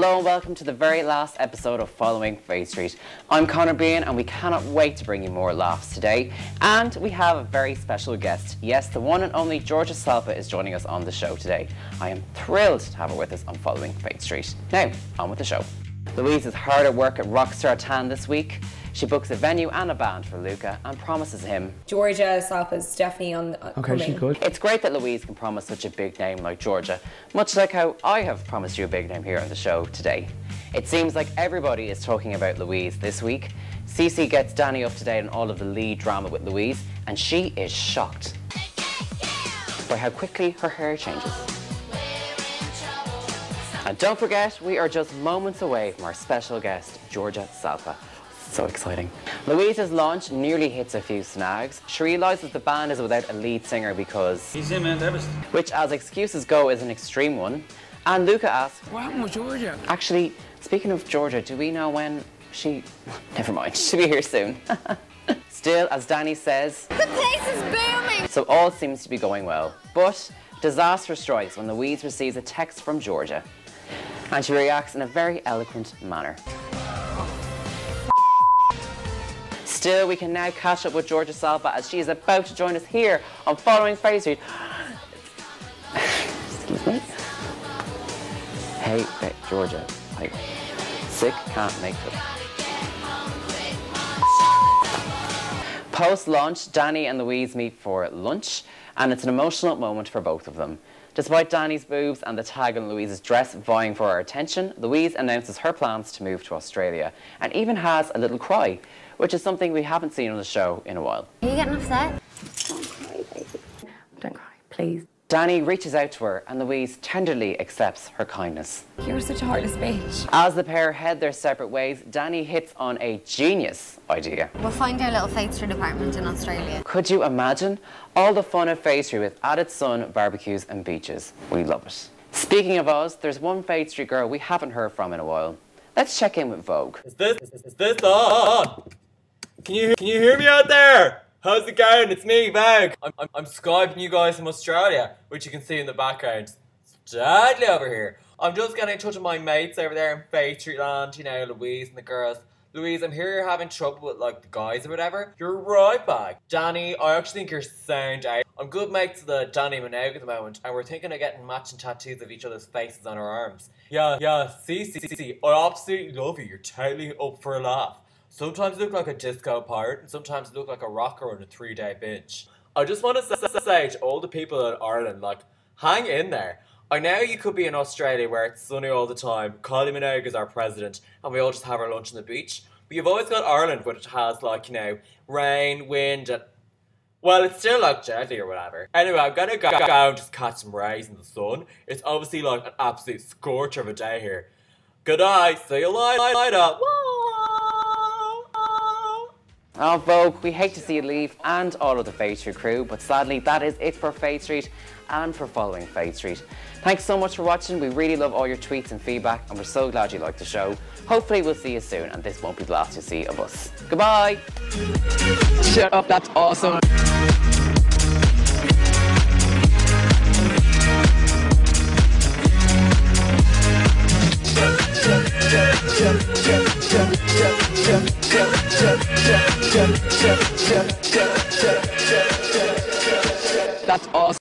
Hello and welcome to the very last episode of Following Faith Street. I'm Conor Behan and we cannot wait to bring you more laughs today. And we have a very special guest. Yes, the one and only Georgia Salpa is joining us on the show today. I am thrilled to have her with us on Following Faith Street. Now, on with the show. Louise is hard at work at Rockstar Tan this week. She books a venue and a band for Luca and promises him Georgia Salpa is definitely on the Okay, she good. It's great that Louise can promise such a big name like Georgia, much like how I have promised you a big name here on the show today. It seems like everybody is talking about Louise this week. Cici gets Danny up to date on all of the lead drama with Louise, and she is shocked by how quickly her hair changes. And don't forget, we are just moments away from our special guest, Georgia Salpa. So exciting. Louise's launch nearly hits a few snags. She realises the band is without a lead singer because... He's in, man. which, as excuses go, is an extreme one. And Luca asks... What happened with Georgia? Actually, speaking of Georgia, do we know when she... Never mind, she'll be here soon. Still, as Danny says... The place is booming! So all seems to be going well. But disaster strikes when Louise receives a text from Georgia. And she reacts in a very eloquent manner. Still, we can now catch up with Georgia Salpa as she is about to join us here on Following Faith Street. Excuse me. Hey, Georgia. Like, sick can't make it. Post-launch, Danny and Louise meet for lunch, and it's an emotional moment for both of them. Despite Danny's boobs and the tag on Louise's dress vying for her attention, Louise announces her plans to move to Australia and even has a little cry, which is something we haven't seen on the show in a while. Are you getting upset? Don't cry, baby. Don't cry, please. Danny reaches out to her and Louise tenderly accepts her kindness. You're such a heartless bitch. As the pair head their separate ways, Danny hits on a genius idea. We'll find our little Faith Street apartment in Australia. Could you imagine? All the fun at Faith Street with added sun, barbecues and beaches. We love it. Speaking of us, there's one Faith Street girl we haven't heard from in a while. Let's check in with Vogue. Is this on? Can you hear me out there? How's it going? It's me, Vogue. I'm Skyping you guys from Australia, which you can see in the background. It's deadly over here. I'm just getting in touch with my mates over there in Faith Street land, you know, Louise and the girls. Louise, I'm here you're having trouble with like the guys or whatever. You're right back. Danny, I actually think you're sound out. I'm good mates with Danny Minogue at the moment, and we're thinking of getting matching tattoos of each other's faces on our arms. Yeah, Cici, I absolutely love you. You're totally up for a laugh. Sometimes you look like a disco pirate, and sometimes you look like a rocker on a 3-day binge. I just want to say to all the people in Ireland, like, hang in there. I know you could be in Australia where it's sunny all the time, Kylie Minogue is our president, and we all just have our lunch on the beach. But you've always got Ireland, which has, like, you know, rain, wind, and... well, it's still, like, deadly or whatever. Anyway, I'm gonna go and just catch some rays in the sun. It's obviously, like, an absolute scorcher of a day here. Good night, see you later. Oh, Vogue, we hate to see you leave and all of the Faith Street crew, but sadly that is it for Faith Street and for Following Faith Street. Thanks so much for watching. We really love all your tweets and feedback and we're so glad you liked the show. Hopefully we'll see you soon and this won't be the last you see of us. Goodbye! Shut up, that's awesome. That's awesome.